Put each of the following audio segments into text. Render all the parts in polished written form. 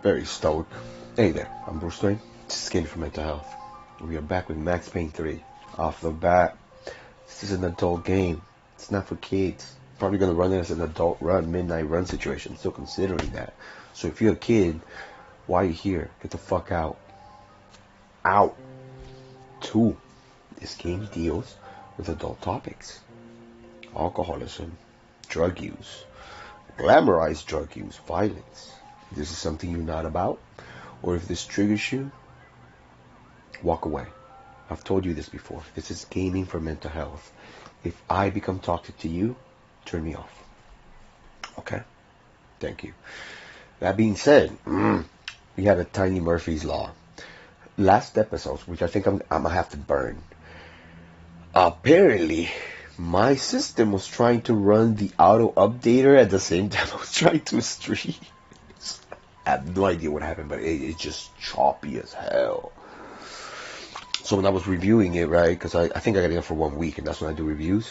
Very stoic. Hey there, I'm Bruce Wayne. This is Skin for Mental Health. We are back with Max Payne 3. Off the bat, this is an adult game. It's not for kids. Probably gonna run it as an adult run, midnight run situation. Still considering that. So if you're a kid, why are you here? Get the fuck out. Out. 2. This game deals with adult topics. Alcoholism, drug use, glamorized drug use, violence. If this is something you're not about, or if this triggers you, walk away. I've told you this before. This is gaming for mental health. If I become toxic to you, turn me off. Okay? Thank you. That being said, we had a Tiny Murphy's Law. Last episode, which I think I'm gonna have to burn. Apparently, my system was trying to run the auto updater at the same time I was trying to stream. I have no idea what happened, but it's just choppy as hell. So when I was reviewing it, right, because I think I got it for 1 week, and that's when I do reviews,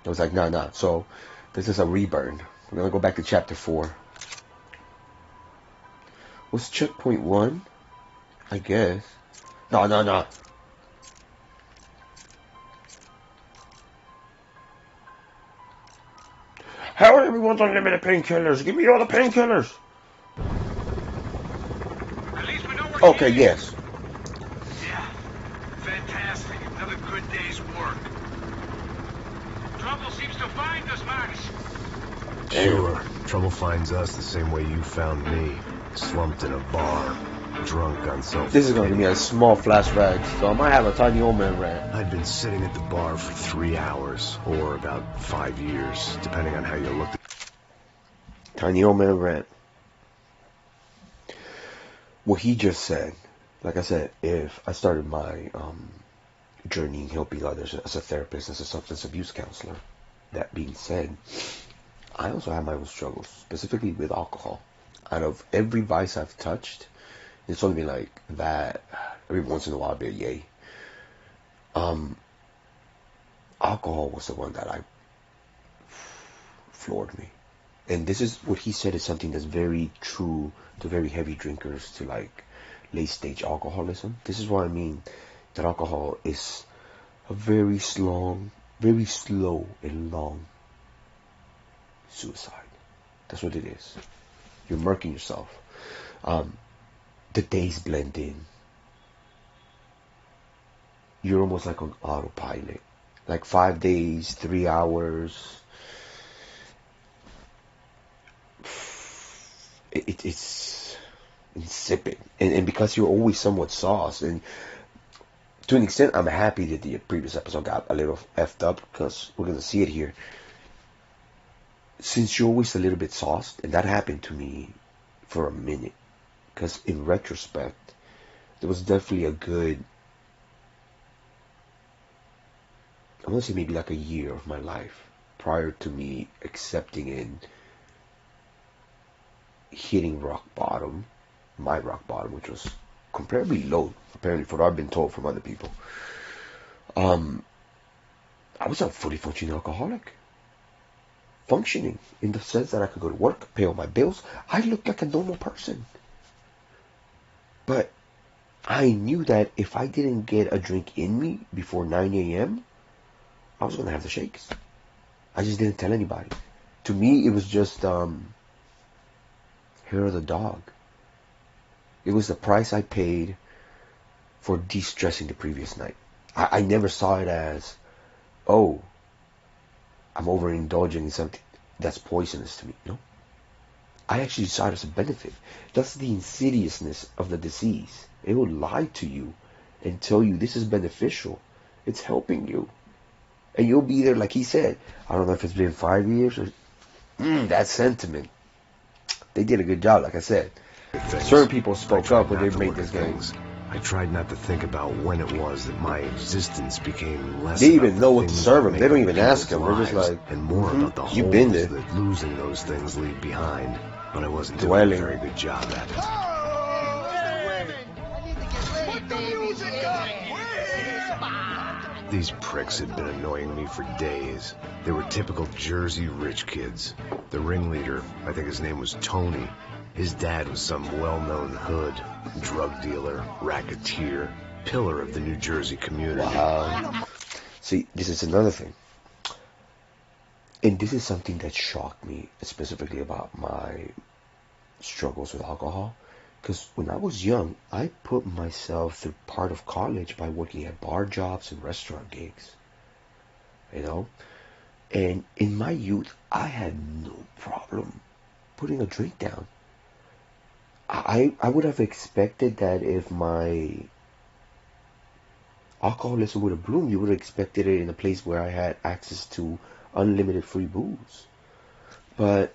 I was like, nah. So this is a reburn. We're going to go back to chapter 4. What's checkpoint 1? I guess. No. How everyone's unlimited painkillers? Give me all the painkillers. Okay, yes. Yeah, fantastic. Another good day's work. Trouble seems to find us, Max. Sure. Trouble finds us the same way you found me. Slumped in a bar. Drunk on self-loathing. This is going to give me a small flashback, so I might have a tiny old man rant. I'd been sitting at the bar for 3 hours, or about 5 years, depending on how you looked at it. Tiny old man rant. What he just said, like I said, if I started my journey in helping others as a therapist, as a substance abuse counselor, that being said, I also have my own struggles, specifically with alcohol. Out of every vice I've touched, it's only been like that. Every once in a while, I'll be a yay. Alcohol was the one that floored me. And this is what he said is something that's very true to very heavy drinkers, to like late stage alcoholism. This is what I mean, that alcohol is a very slow and long suicide. That's what it is. You're murking yourself. The days blend in. You're almost like on autopilot. Like 5 days, 3 hours. It's insipid. And because you're always somewhat sauced. And to an extent, I'm happy that the previous episode got a little effed up, because we're going to see it here. Since you're always a little bit sauced, and that happened to me for a minute. Because in retrospect, there was definitely a good, I want to say maybe like a year of my life prior to me accepting and hitting rock bottom, my rock bottom, which was comparably low, apparently, for what I've been told from other people. I was a fully functioning alcoholic. Functioning in the sense that I could go to work, pay all my bills. I looked like a normal person. But I knew that if I didn't get a drink in me before 9 a.m., I was going to have the shakes. I just didn't tell anybody. To me, it was just hair of the dog. It was the price I paid for de-stressing the previous night. I never saw it as, oh, I'm overindulging in something that's poisonous to me. No. I actually saw it as a benefit. That's the insidiousness of the disease. It will lie to you and tell you this is beneficial. It's helping you. And you'll be there, like he said. I don't know if it's been 5 years or... that sentiment. They did a good job, like I said. Certain people spoke up when they made this game. I tried not to think about when it was that my existence became less. They even know what to serve them. They don't even ask them. They're just like, and more about the holes you've been there. That losing those things leave behind. But I wasn't doing a very good job at it. These pricks had been annoying me for days. They were typical Jersey rich kids. The ringleader, I think his name was Tony, His dad was some well-known hood, drug dealer, racketeer, pillar of the New Jersey community. Wow. See, this is another thing. And this is something that shocked me, specifically about my struggles with alcohol. Because when I was young, I put myself through part of college by working at bar jobs and restaurant gigs. You know? And in my youth, I had no problem putting a drink down. I would have expected that if my alcoholism would have bloomed, you would have expected it in a place where I had access to unlimited free booze. But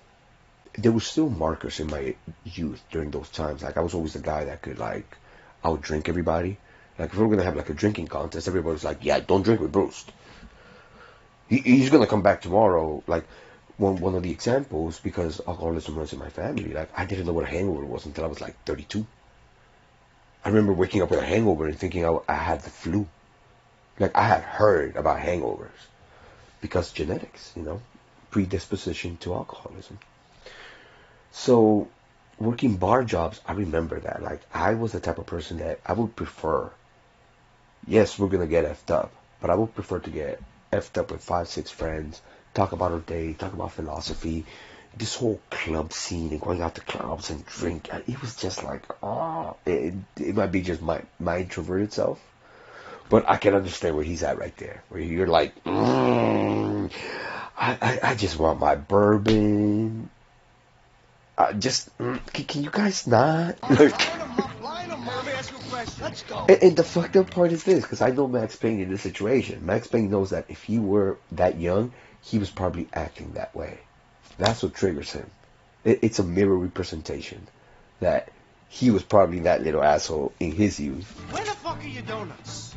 there were still markers in my youth during those times. Like, I was always the guy that could, like, outdrink everybody. Like, if we were going to have, like, a drinking contest, everybody was like, yeah, don't drink with Bruce. He's going to come back tomorrow. Like, one of the examples, because alcoholism runs in my family, like, I didn't know what a hangover was until I was, like, 32. I remember waking up with a hangover and thinking I had the flu. Like, I had heard about hangovers. Because genetics, you know, predisposition to alcoholism. So, working bar jobs, I remember that. Like, I was the type of person that I would prefer, yes, we're going to get effed up, but I would prefer to get effed up with 5-6 friends, talk about our day, talk about philosophy, this whole club scene and going out to clubs and drink. It was just like, it might be just my introverted self. But I can understand where he's at right there, where you're like, I just want my bourbon. Can you guys not? Let's go. And the fucked up part is this, because I know Max Payne in this situation. Max Payne knows that if he were that young, he was probably acting that way. That's what triggers him. It's a mirror representation that he was probably that little asshole in his youth. Where the fuck are your donuts?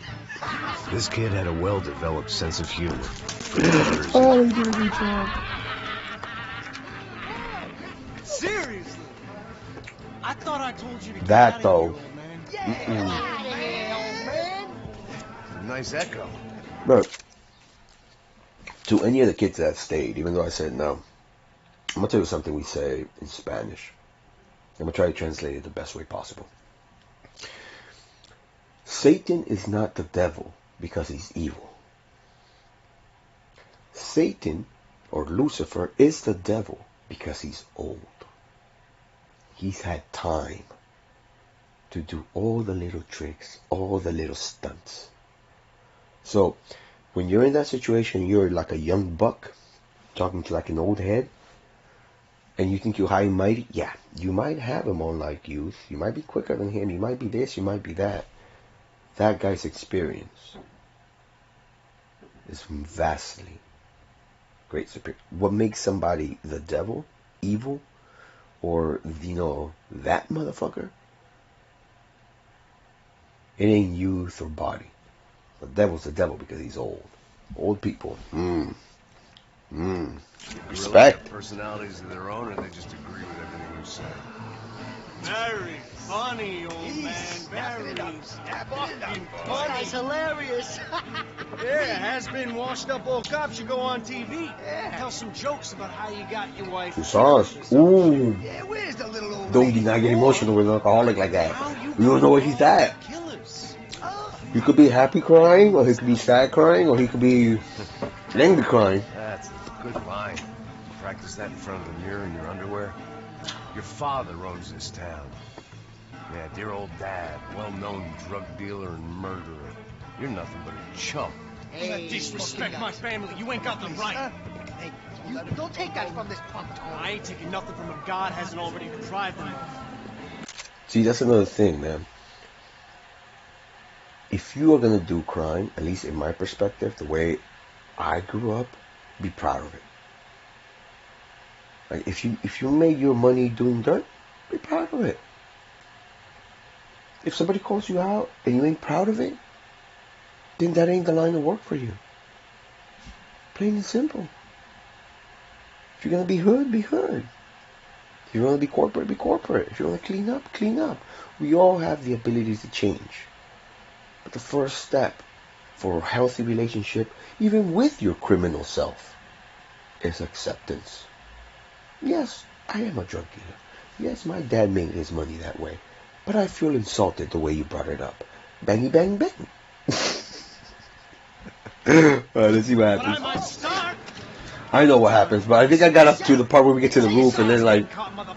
This kid had a well-developed sense of humor. Oh, he did a good job. Seriously? I thought I told you to get That, out of though. here, old man. Yeah, old man. Nice echo. Look, to any of the kids that stayed, even though I said no, I'm going to tell you something we say in Spanish. I'm going to try to translate it the best way possible. Satan is not the devil because he's evil. Satan, or Lucifer, is the devil because he's old. He's had time to do all the little tricks, all the little stunts. So, when you're in that situation, you're like a young buck, talking to like an old head, and you think you're high and mighty, yeah, you might have him on like youth. You might be quicker than him. You might be this, you might be that. That guy's experience is vastly great superior. What makes somebody the devil, evil, or, you know, that motherfucker? It ain't youth or body. The devil's the devil because he's old. Old people. Respect. Personalities of their own, and they just agree with everything you say. Very funny, old man. Very fucking funny. That's hilarious. Yeah, has-been washed-up old cop should go on TV. Tell some jokes about how you got your wife. Who's ours? Ooh. Yeah, where's the little old Don't lady? not get emotional with an alcoholic like that. You don't know where he's at. Killers. He could be happy crying, or he could be sad crying, or he could be angry crying. That's a good line. Practice that in front of the mirror in your underwear. Your father owns this town. Yeah, dear old dad, well-known drug dealer and murderer. You're nothing but a chump. Hey, Disrespect my family. You ain't got the right. Hey, you don't take that from this punk, Tony. I ain't taking nothing from him. God hasn't already deprived him. See, that's another thing, man. If you are going to do crime, at least in my perspective, the way I grew up, be proud of it. Like, if you made your money doing dirt, be proud of it. If somebody calls you out and you ain't proud of it, then that ain't the line of work for you. Plain and simple. If you're going to be hood, be hood. If you want to be corporate, be corporate. If you want to clean up, clean up. We all have the ability to change. But the first step for a healthy relationship, even with your criminal self, is acceptance. Yes, I am a drug dealer. Yes, my dad made his money that way. But I feel insulted the way you brought it up. Bangy bang bang. Alright, let's see what But I happens. might start. I know what happens, but I think I got up to the part where we get to the roof and then like,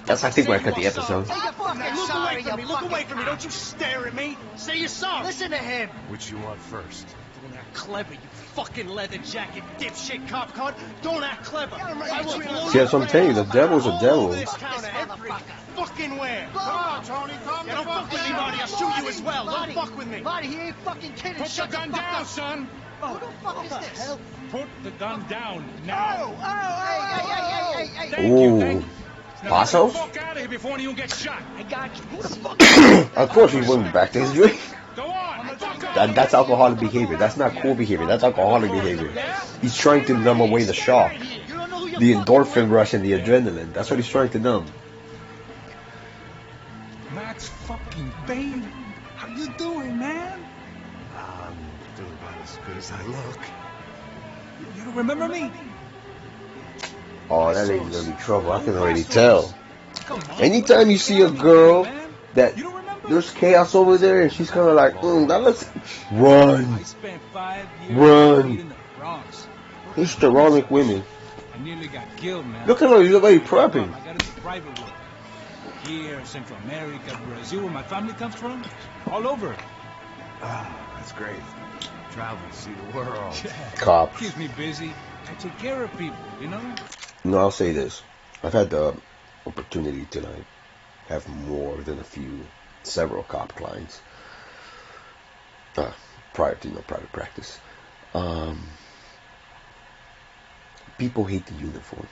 that's I think where I cut the episode. Say you're fucking Look sorry, away from me. you Look fucking away from me. cock. Don't you stare at me. Say you're sorry. Listen to him. Which you want first? Don't act clever, you fucking leather jacket dipshit cop cunt. Don't act clever. I will blow See, that's what I'm telling you, the devil's a all devil. this town to every fucking where. Come on, Tony. Yeah, don't fuck with me, Marty. I'll shoot you as well. Don't fuck with me. Marty, he ain't fucking kidding. Put the Shut gun fuck down, up. son. Who the fuck is this? Put the gun down Oh, now. hey. Thank you, thank Ooh. you. Now Paso? get the fuck out of here before one of you gets shot. I got you. Who the fuck? Of course he went back to his drink. Go on, fuck off. That's alcoholic behavior. That's not cool behavior. That's alcoholic behavior. He's trying to numb away the shock, You don't know who you're the fucking endorphin with? rush and the adrenaline. That's what he's trying to numb. Max fucking Payne. How you doing, man? I'm doing about as good as I look. You don't remember me? Oh, that lady's gonna be trouble. I can already tell. Anytime you see a girl that You don't remember? there's chaos over there and she's kind of like, that looks. Run. I spent 5 years Run. in the Bronx. Histrionic women. I nearly got killed, man. Look at her. You look like you're prepping. I got into private work. Here, Central America, Brazil, where my family comes from. All over. Ah, that's great. Travel, see the world. Cops. Keeps me busy. I take care of people, you know? No, I'll say this. I've had the opportunity to like have more than several cop clients prior to private practice. People hate the uniform.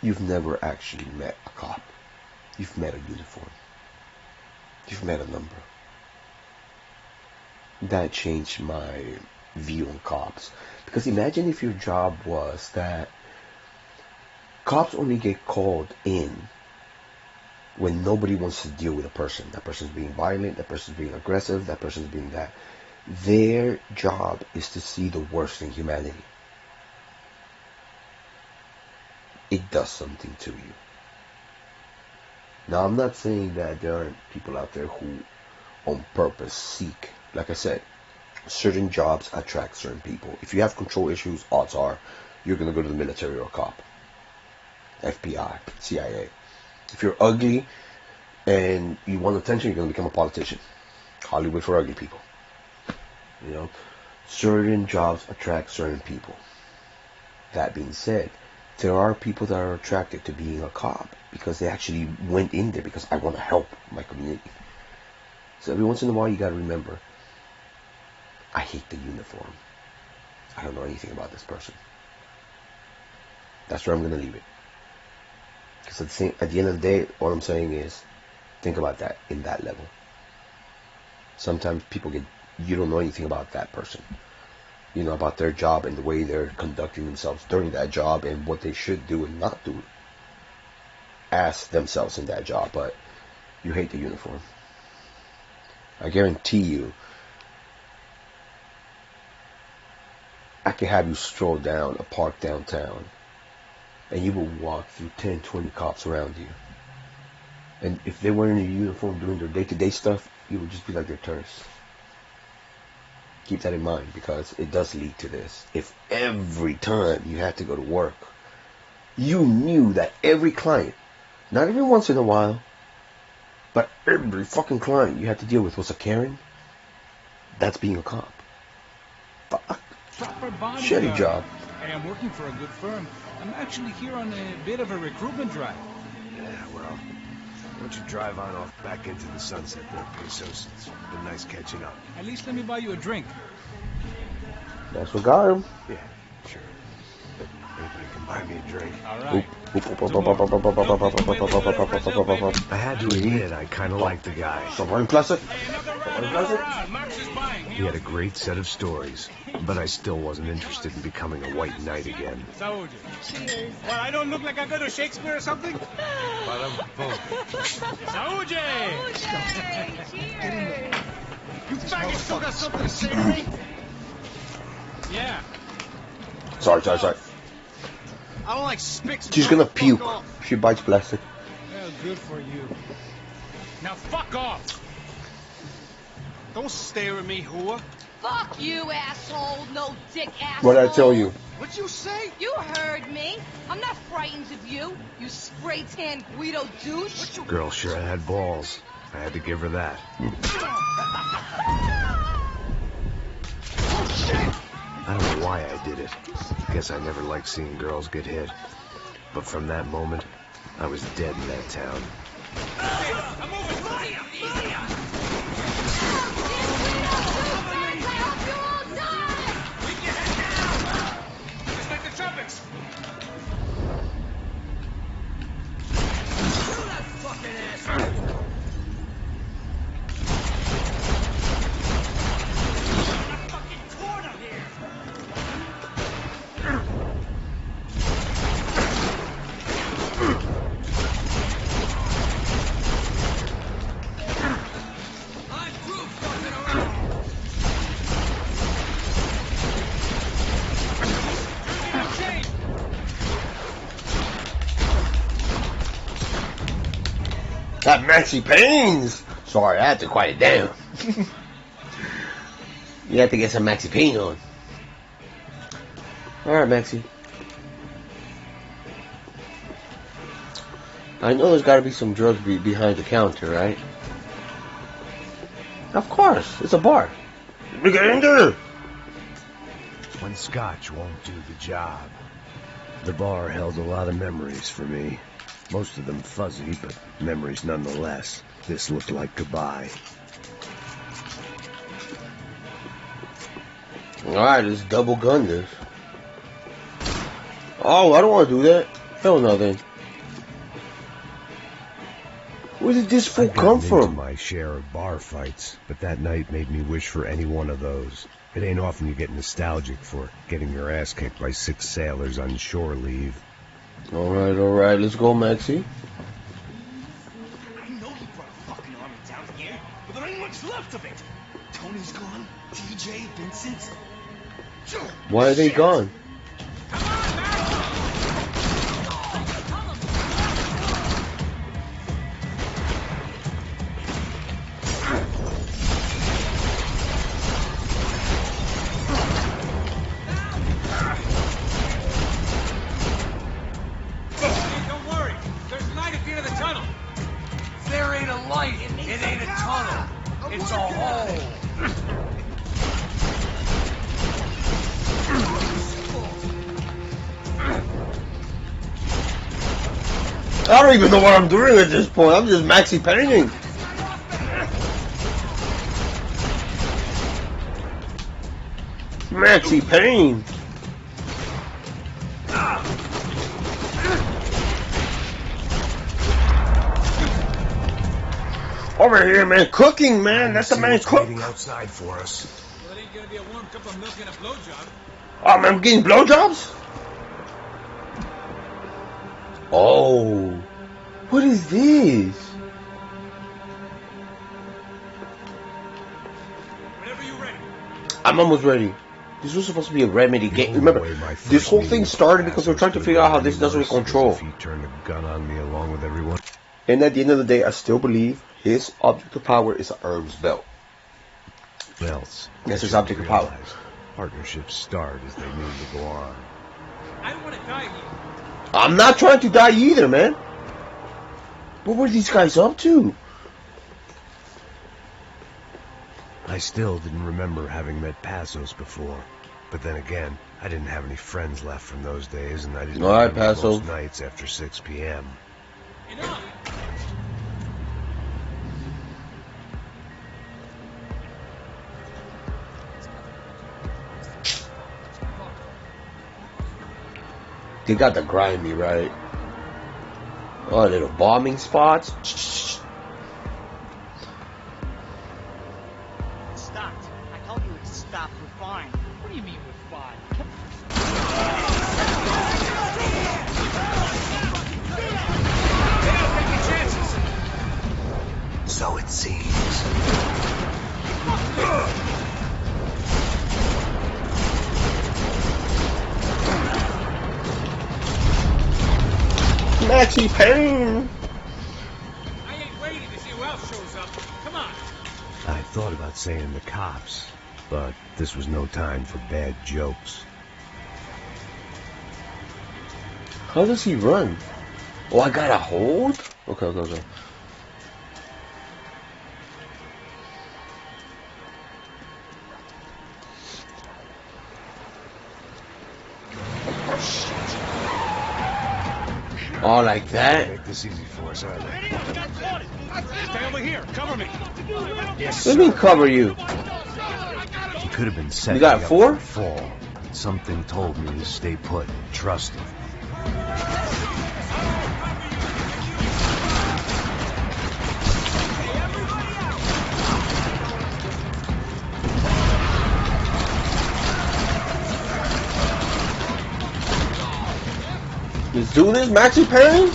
You've never actually met a cop. You've met a uniform. You've met a number. That changed my view on cops. Because imagine if your job was that cops only get called in when nobody wants to deal with a person. That person's being violent, that person's being aggressive, that person's being that. Their job is to see the worst in humanity. It does something to you. Now, I'm not saying that there aren't people out there who on purpose seek, like I said, certain jobs attract certain people. If you have control issues, odds are you're going to go to the military or cop, FBI, CIA. If you're ugly and you want attention, you're going to become a politician. Hollywood for ugly people. You know, certain jobs attract certain people. That being said, there are people that are attracted to being a cop because they actually went in there because I want to help my community. So every once in a while, you got to remember, I hate the uniform. I don't know anything about this person. That's where I'm going to leave it. Because at the end of the day, all I'm saying is, think about that in that level. Sometimes people you don't know anything about that person. You know, about their job and the way they're conducting themselves during that job and what they should do and not do as themselves in that job. But you hate the uniform. I guarantee you, I can have you stroll down a park downtown and you will walk through 10, 20 cops around you. And if they were in a uniform doing their day-to-day stuff, you would just be like they're tourists. Keep that in mind because it does lead to this. If every time you had to go to work, you knew that every client, not every once in a while, but every fucking client you had to deal with was a Karen, that's being a cop. Fuck. Proper bodyguard. Shitty job. Hey, I'm working for a good firm. I'm actually here on a bit of a recruitment drive. Yeah, well, why don't you drive on off back into the sunset there, Pesos? It's been nice catching up. At least let me buy you a drink. That's what got him. Yeah, sure. But anybody can buy me a drink. All right. I had to admit, I kind of like the guy. Someone classic. Hey, another round. Max is buying. He had a great set of stories, but I still wasn't interested in becoming a white knight again. Soldier. Cheers. What, I don't look like I go to Shakespeare or something? Soldier. You faggot still got something to say to me? Yeah. Sorry. I don't like spics. She's gonna Fuck puke. off. She bites plastic. Well, good for you. Now fuck off! Don't stare at me, whore. Fuck you, asshole. No dick asshole. What did I tell you? What'd you say? You heard me. I'm not frightened of you. You spray tan Guido douche. Girl sure had balls. I had to give her that. I don't know why I did it. Guess I never liked seeing girls get hit. But from that moment, I was dead in that town. I'm moving! Keep your head down! Just like the trumpets! You that fucking asshole! That Maxi Payne's. Sorry, I had to quiet it down. You have to get some Maxi Payne on. Alright, Maxi. I know there's gotta be some drugs behind the counter, right? Of course, it's a bar. We get in there. One scotch won't do the job. The bar held a lot of memories for me. Most of them fuzzy, but memories nonetheless. This looked like goodbye. Alright, let's double gun this. Oh, I don't want to do that. Hell no then. Where did this fool come from? My share of bar fights, but that night made me wish for any one of those. It ain't often you get nostalgic for getting your ass kicked by 6 sailors on shore leave. Alright, let's go, Maxi. I know you brought a fucking army down here, but there ain't much left of it. Tony's gone. TJ, Vincent. Why are they gone? There ain't a light. It ain't a tunnel. It's a hole. I don't even know what I'm doing at this point. I'm just Maxi Payning. Maxi Payne. Over here, man. Cooking, man. That's the man's cook. Waiting outside for us. Well, it ain't gonna be a warm cup of milk and a blowjob. Oh, man, I'm getting blowjobs? Oh. What is this? Whenever you're ready. I'm almost ready. This was supposed to be a remedy game. Remember, this whole thing started because we're trying to figure out how this doesn't control. If he turned a gun on me along with everyone. And at the end of the day, I still believe his object of power is an Herb's belt. Belts. That's his object of power. Partnerships start as they need to go on. I don't want to die here. I'm not trying to die either, man. What were these guys up to? I still didn't remember having met Passos before. But then again, I didn't have any friends left from those days, and I didn't Alright, remember Paso. most nights after 6 p.m. Enough! They got the grimy, right? Oh, little bombing spots. Stopped. I told you it stopped. We're fine. What do you mean we're fine? So it seems. Maxi Payne. I ain't waiting to see who else shows up. Come on. I thought about saying the cops, but this was no time for bad jokes. How does he run? Oh, I got a hold? Okay, okay, okay. Oh, like that? Make this easy for us, aren't they? Stay over here. Cover me. Yes, Let me cover you. He could have been set You got me up 4? for a fall. Something told me to stay put and trust him. Let's do this, Maxi Payne.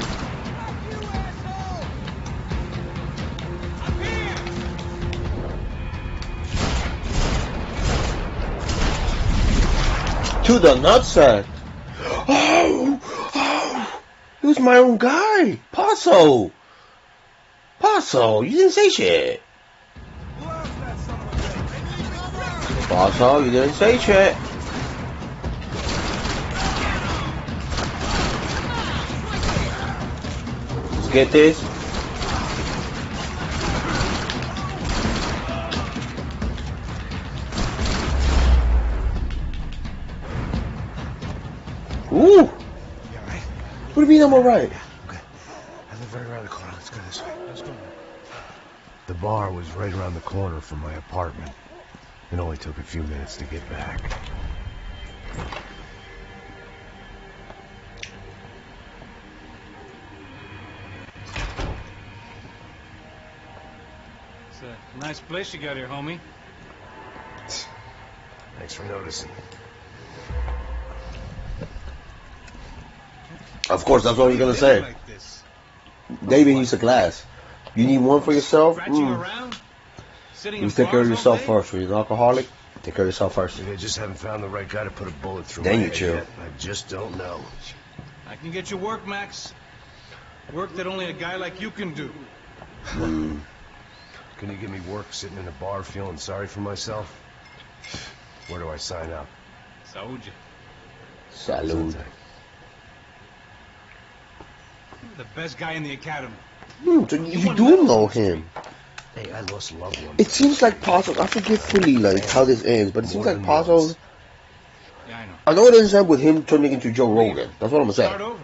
To the nutsack. Oh, oh, he was my own guy. Paso. Paso, you didn't say shit. Paso, you didn't say shit. Let's get this. Ooh! What do you mean I'm alright? Okay. I live right around the corner. Let's go this way. Let's go. The bar was right around the corner from my apartment. It only took a few minutes to get back. It's a nice place you got here, homie. Thanks for noticing. Of course, that's what he's gonna say. Like this. David needs a glass. You need one for yourself? Scratching around, sitting You in take care of bars yourself all day? first. When you're an alcoholic, take care of yourself first. Maybe I just haven't found the right guy to put a bullet through Then my you head chill. yet. I just don't know. I can get you work, Max. Work that only a guy like you can do. Mm. Can you give me work sitting in a bar feeling sorry for myself? Where do I sign up? Soldier. Salud. The best guy in the academy. So you do know him. Hey, I lost loved ones. It seems like Paso. I forget fully like how this ends, but it seems like Paso's. Yeah, I know. I know it doesn't end with him turning into Joe Rogan. That's what I'm gonna Start say. over.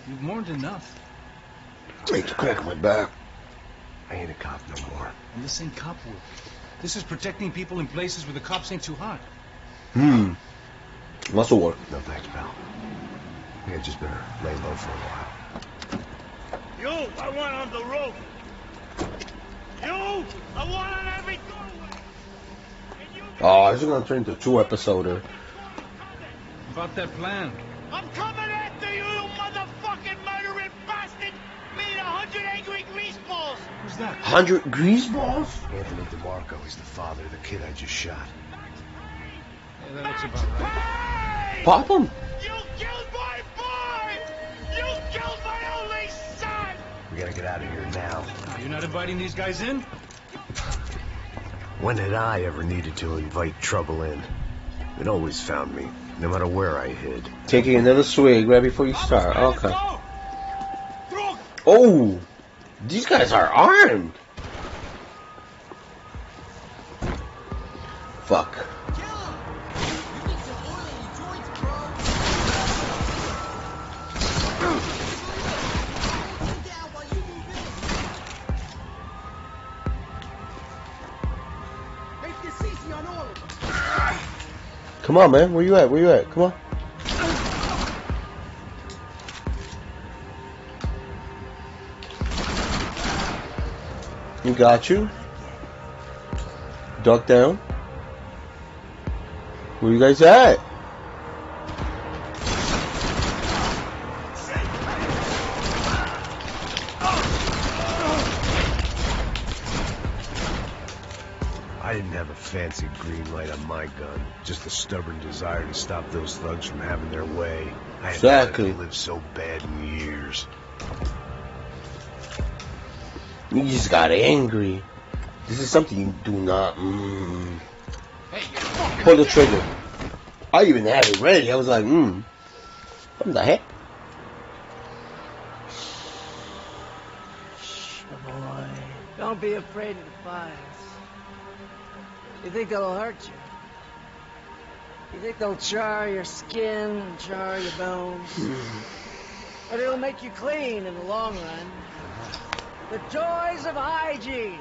You've mourned enough. I hate to crack my back. I ain't a cop no more. And this ain't cop work. This is protecting people in places where the cops ain't too hot. Muscle work. No thanks, pal. I think I just better lay low for a while. You, I want on the roof. You, I want on every doorway. And you Oh, this is gonna turn into 2-episoder. About that plan. I'm coming after you, you motherfucking murdering bastard! Me and 100 angry greaseballs! Who's that? 100 greaseballs? Anthony DeMarco, he's the father of the kid I just shot. Yeah, that looks about right. Hey! Pop him. You killed my boy! You killed my only son! We gotta get out of here now. You're not inviting these guys in? When had I ever needed to invite trouble in? It always found me, no matter where I hid. Taking another swig right before you start. Okay. Oh, these guys are armed. Fuck. Come on, man. Where you at? Where you at? Come on. You got you. Duck down. Where you guys at? I didn't have a fancy green light on my gun, just a stubborn desire to stop those thugs from having their way. I Exactly. haven't lived so bad in years. You just got angry. This is something you do not. Hey, you fucking Pull the trigger. I even had it ready. I was like, what the heck? Shh, boy. Don't be afraid of the fires. You think they'll hurt you? You think they'll char your skin and char your bones? But it'll make you clean in the long run. The joys of hygiene.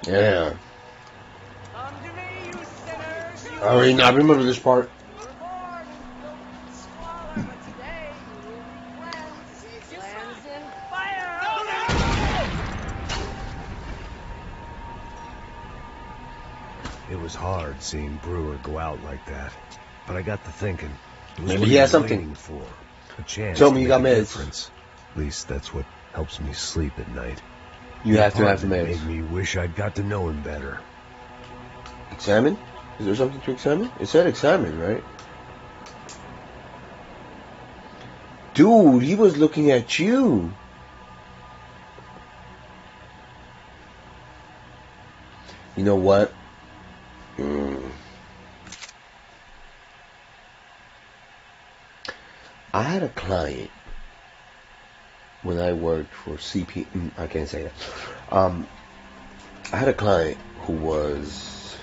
Yeah. Come to me, you sinners. You I remember this part. were born in filth and squalor, but today you will be cleansed. Cleansed in fire. Oh, no! It was hard seeing Brewer go out like that, but I got to thinking. It was Maybe what he has was something. waiting for. A chance Tell to me you make got a meds. difference. At least that's what helps me sleep at night. You have to have Part of it meds. made me wish I'd got to know him better. Examine? Is there something to examine? It said examine, right? Dude, he was looking at you. You know what? I had a client when I worked for CP. I can't say that. I had a client who was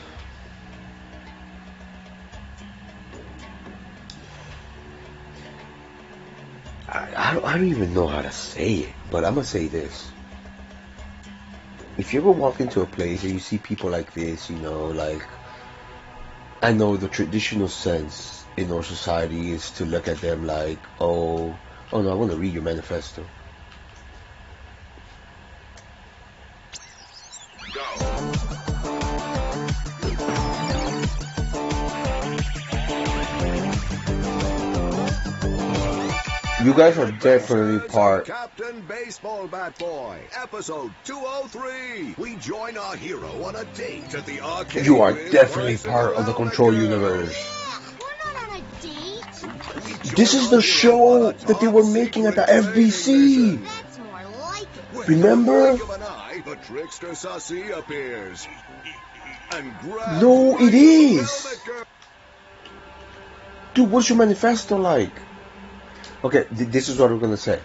I don't even know how to say it, but I'm gonna say this. If you ever walk into a place and you see people like this, you know, like, I know the traditional sense in our society is to look at them like, oh no, I want to read your manifesto. You guys are definitely part. Captain Baseball Bat Boy, episode 203. We join our hero on a date at the arcade. You are with definitely Bryson part of the Around Control Girl. universe. We're not on a date. We join This is our the hero show on a that they were top making at the secret training FBC. mission. That's more like it. When Remember? in the blink of an eye, the trickster Sassy appears. And grabs No, it Rachel is. Helmet Girl. Dude, what's your manifesto like? Okay, this is what we're gonna say.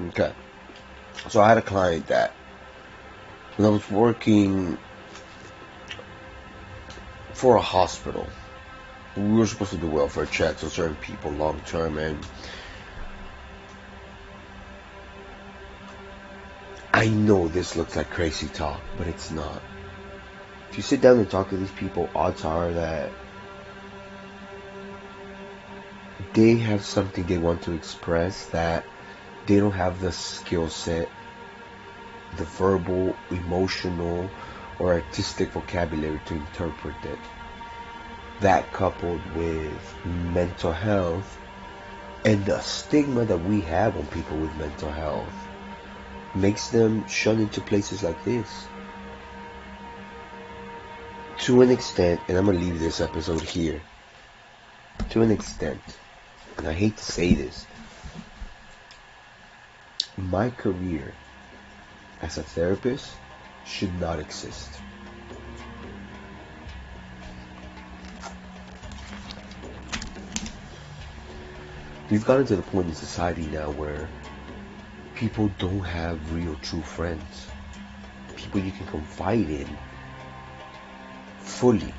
Okay. So I had a client that when I was working for a hospital, we were supposed to do welfare checks on certain people long term, and I know this looks like crazy talk, but it's not. If you sit down and talk to these people, odds are that they have something they want to express that they don't have the skill set, the verbal, emotional, or artistic vocabulary to interpret it. That coupled with mental health and the stigma that we have on people with mental health makes them shun into places like this. To an extent, and I'm going to leave this episode here, to an extent, and I hate to say this, my career as a therapist should not exist. We've gotten to the point in society now where people don't have real true friends. People you can confide in fully,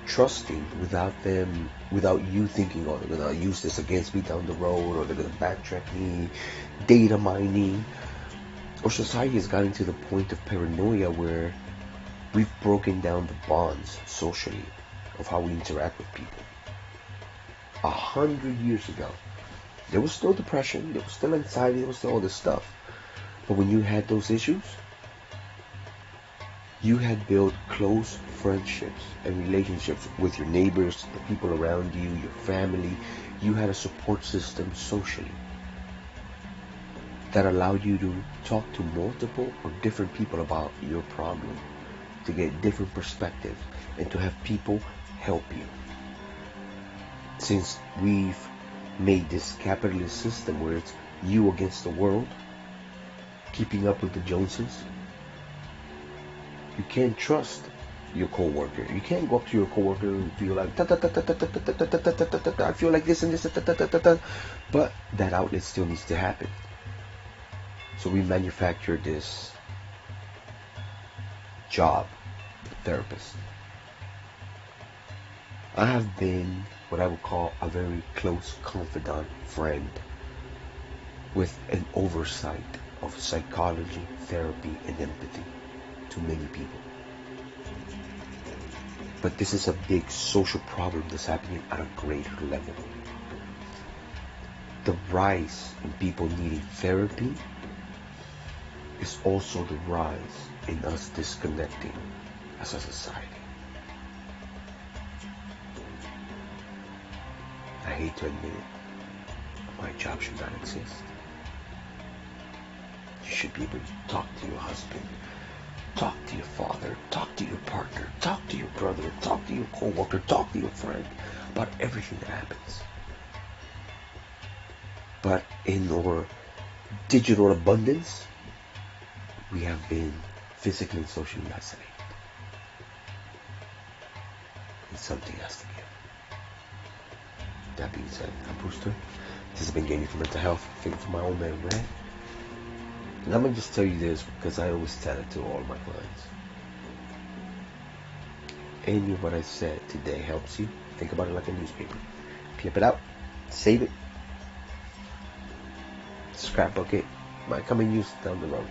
trusting without you thinking, oh, they're gonna use this against me down the road, or they're gonna backtrack me, data mining. Our society has gotten to the point of paranoia where we've broken down the bonds socially of how we interact with people. 100 years ago, there was still depression, there was still anxiety, there was still all this stuff. But when you had those issues, you had built close friendships and relationships with your neighbors, the people around you, your family. You had a support system socially that allowed you to talk to multiple or different people about your problem, to get different perspectives, and to have people help you. Since we've made this capitalist system where it's you against the world, keeping up with the Joneses, you can't trust your coworker. You can't go up to your coworker and feel like I feel like this and this, but that outlet still needs to happen. So we manufacture this job, therapist. I have been what I would call a very close confidant friend with an oversight of psychology, therapy, and empathy to many people. But this is a big social problem that's happening at a greater level. The rise in people needing therapy is also the rise in us disconnecting as a society. I hate to admit it, my job should not exist. You should be able to talk to your husband, talk to your father, talk to your partner, talk to your brother, talk to your co-worker, talk to your friend about everything that happens. But in our digital abundance, we have been physically and socially isolated. And something has to give. That being said, I'm Brewster. This has been Gaming for Mental Health, thinking for my old man, Red. And I'm going to just tell you this because I always tell it to all my clients. Any of what I said today helps you, think about it like a newspaper. Clip it out, save it, scrapbook it, might come in use down the road.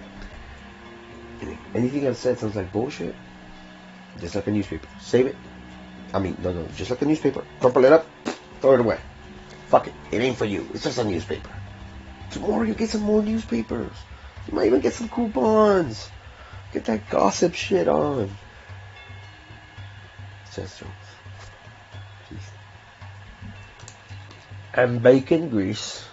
And if anything I've said sounds like bullshit, just like a newspaper, save it. No, just like a newspaper, crumple it up, throw it away. Fuck it, it ain't for you, it's just a newspaper. Tomorrow you get some more newspapers. You might even get some coupons. Get that gossip shit on. Says Jones. Peace. And bacon grease.